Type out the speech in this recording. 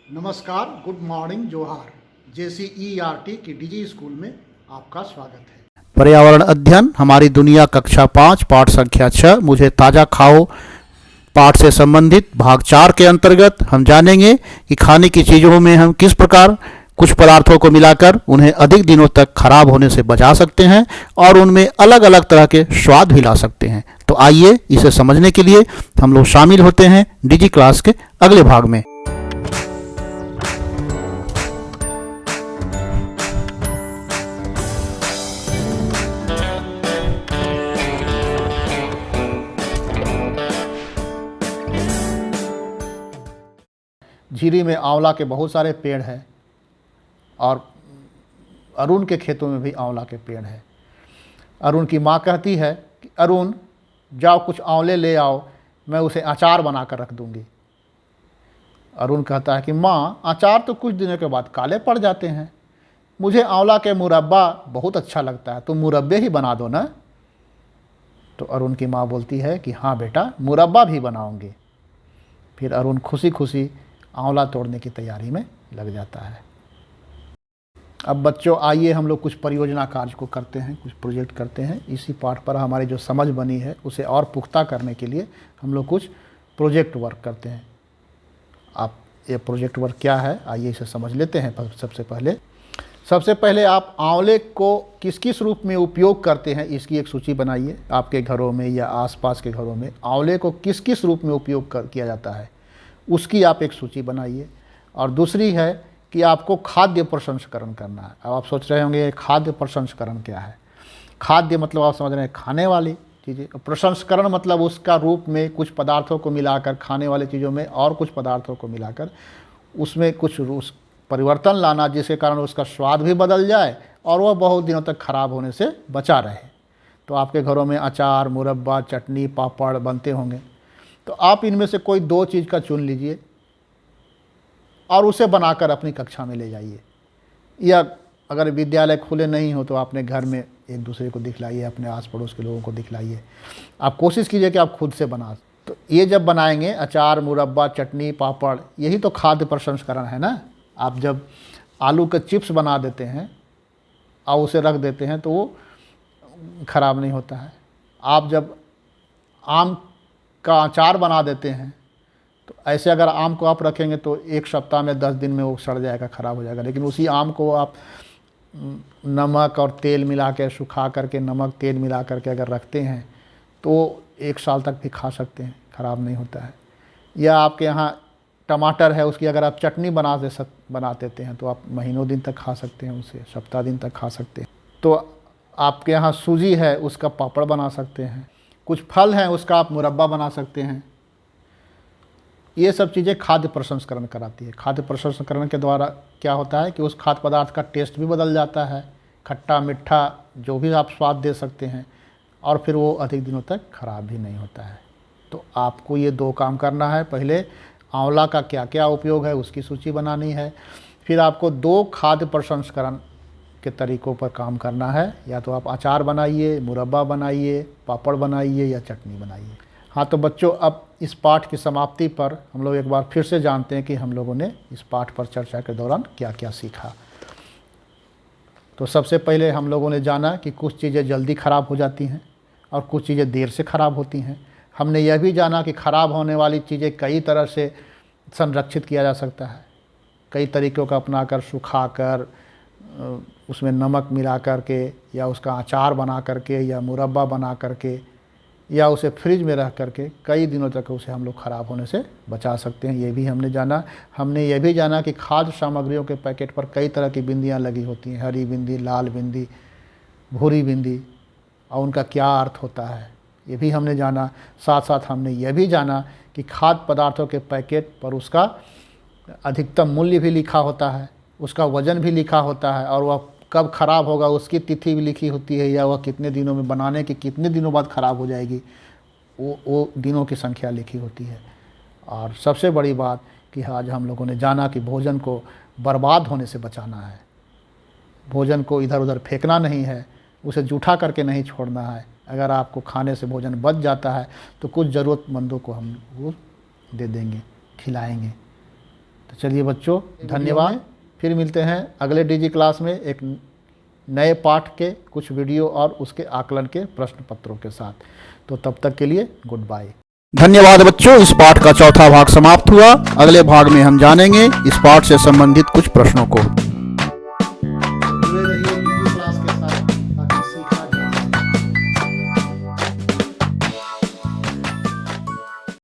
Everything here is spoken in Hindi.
नमस्कार, गुड मॉर्निंग, जोहार। JCERT की डिजी स्कूल में आपका स्वागत है। पर्यावरण अध्ययन हमारी दुनिया कक्षा 5 पाठ संख्या 6 मुझे ताज़ा खाओ पाठ से संबंधित भाग 4 के अंतर्गत हम जानेंगे कि खाने की चीज़ों में हम किस प्रकार कुछ पदार्थों को मिलाकर उन्हें अधिक दिनों तक खराब होने से बचा सकते हैं और उनमें अलग अलग तरह के स्वाद भी ला सकते हैं। तो आइए इसे समझने के लिए हम लोग शामिल होते हैं डिजी क्लास के अगले भाग में। झीरी में आंवला के बहुत सारे पेड़ हैं और अरुण के खेतों में भी आंवला के पेड़ हैं। अरुण की माँ कहती है कि अरुण जाओ कुछ आंवले ले आओ, मैं उसे अचार बना कर रख दूंगी। अरुण कहता है कि माँ अचार तो कुछ दिनों के बाद काले पड़ जाते हैं, मुझे आंवला के मुरब्बा बहुत अच्छा लगता है, तुम मुरब्बे ही बना दो ना। तो अरुण की माँ बोलती है कि हाँ बेटा, मुरब्बा भी बनाऊंगी। फिर अरुण खुशी खुशी आंवला तोड़ने की तैयारी में लग जाता है। अब बच्चों आइए हम लोग कुछ परियोजना कार्य को करते हैं, कुछ प्रोजेक्ट करते हैं। इसी पाठ पर हमारी जो समझ बनी है उसे और पुख्ता करने के लिए हम लोग कुछ प्रोजेक्ट वर्क करते हैं। आप ये प्रोजेक्ट वर्क क्या है आइए इसे समझ लेते हैं। सबसे पहले आप आंवले को किस किस रूप में उपयोग करते हैं इसकी एक सूची बनाइए। आपके घरों में या आसपास के घरों में आंवले को किस किस रूप में उपयोग किया जाता है उसकी आप एक सूची बनाइए। और दूसरी है कि आपको खाद्य प्रसंस्करण करना है। अब आप सोच रहे होंगे खाद्य प्रसंस्करण क्या है। खाद्य मतलब आप समझ रहे हैं खाने वाली चीज़ें, प्रसंस्करण मतलब उसका रूप में कुछ पदार्थों को मिलाकर, खाने वाली चीज़ों में और कुछ पदार्थों को मिलाकर उसमें कुछ परिवर्तन लाना जिसके कारण उसका स्वाद भी बदल जाए और वह बहुत दिनों तक खराब होने से बचा रहे। तो आपके घरों में अचार, मुरब्बा, चटनी, पापड़ बनते होंगे। तो आप इनमें से कोई दो चीज़ का चुन लीजिए और उसे बनाकर अपनी कक्षा में ले जाइए, या अगर विद्यालय खुले नहीं हो तो अपने घर में एक दूसरे को दिखलाइए, अपने आस पड़ोस के लोगों को दिखलाइए। आप कोशिश कीजिए कि आप खुद से बना। तो ये जब बनाएंगे अचार, मुरब्बा, चटनी, पापड़, यही तो खाद्य प्रसंस्करण है ना। आप जब आलू के चिप्स बना देते हैं और उसे रख देते हैं तो वो ख़राब नहीं होता है। आप जब आम का अचार बना देते हैं तो ऐसे अगर आम को आप रखेंगे तो एक सप्ताह में 10 दिन में वो सड़ जाएगा, ख़राब हो जाएगा। लेकिन उसी आम को आप नमक और तेल मिला के, सुखा करके नमक तेल मिला करके अगर रखते हैं तो 1 साल तक भी खा सकते हैं, ख़राब नहीं होता है। या आपके यहाँ टमाटर है, उसकी अगर आप चटनी बना देते हैं तो आप महीनों दिन तक खा सकते हैं, उसे सप्ताह दिन तक खा सकते हैं। तो आपके यहाँ सूजी है, उसका पापड़ बना सकते हैं। कुछ फल हैं, उसका आप मुरब्बा बना सकते हैं। ये सब चीज़ें खाद्य प्रसंस्करण कराती है। खाद्य प्रसंस्करण के द्वारा क्या होता है कि उस खाद्य पदार्थ का टेस्ट भी बदल जाता है, खट्टा मीठा जो भी आप स्वाद दे सकते हैं, और फिर वो अधिक दिनों तक खराब भी नहीं होता है। तो आपको ये 2 काम करना है। पहले आंवला का क्या क्या उपयोग है उसकी सूची बनानी है। फिर आपको 2 खाद्य प्रसंस्करण के तरीक़ों पर काम करना है। या तो आप अचार बनाइए, मुरब्बा बनाइए, पापड़ बनाइए या चटनी बनाइए। हाँ तो बच्चों, अब इस पाठ की समाप्ति पर हम लोग एक बार फिर से जानते हैं कि हम लोगों ने इस पाठ पर चर्चा के दौरान क्या क्या सीखा। तो सबसे पहले हम लोगों ने जाना कि कुछ चीज़ें जल्दी ख़राब हो जाती हैं और कुछ चीज़ें देर से ख़राब होती हैं। हमने यह भी जाना कि ख़राब होने वाली चीज़ें कई तरह से संरक्षित किया जा सकता है। कई तरीक़ों का अपनाकर, सुखा कर, उसमें नमक मिला करके, या उसका अचार बना करके, या मुरब्बा बना करके, या उसे फ्रिज में रख करके कई दिनों तक उसे हम लोग ख़राब होने से बचा सकते हैं। ये भी हमने जाना। हमने ये भी जाना कि खाद्य सामग्रियों के पैकेट पर कई तरह की बिंदियाँ लगी होती हैं, हरी बिंदी, लाल बिंदी, भूरी बिंदी, और उनका क्या अर्थ होता है ये भी हमने जाना। साथ साथ हमने यह भी जाना कि खाद्य पदार्थों के पैकेट पर उसका अधिकतम मूल्य भी लिखा होता है, उसका वज़न भी लिखा होता है, और वह कब ख़राब होगा उसकी तिथि भी लिखी होती है, या वह कितने दिनों में बनाने के कितने दिनों बाद ख़राब हो जाएगी वो दिनों की संख्या लिखी होती है। और सबसे बड़ी बात कि आज हम लोगों ने जाना कि भोजन को बर्बाद होने से बचाना है। भोजन को इधर उधर फेंकना नहीं है, उसे जूठा करके नहीं छोड़ना है। अगर आपको खाने से भोजन बच जाता है तो कुछ ज़रूरतमंदों को हम वो दे देंगे, खिलाएंगे। तो चलिए बच्चों, धन्यवाद। फिर मिलते हैं अगले डीजी क्लास में एक नए पाठ के कुछ वीडियो और उसके आकलन के प्रश्न पत्रों के साथ। तो तब तक के लिए गुड बाय। धन्यवाद बच्चों। इस पाठ का चौथा भाग समाप्त हुआ। अगले भाग में हम जानेंगे इस पाठ से संबंधित कुछ प्रश्नों को।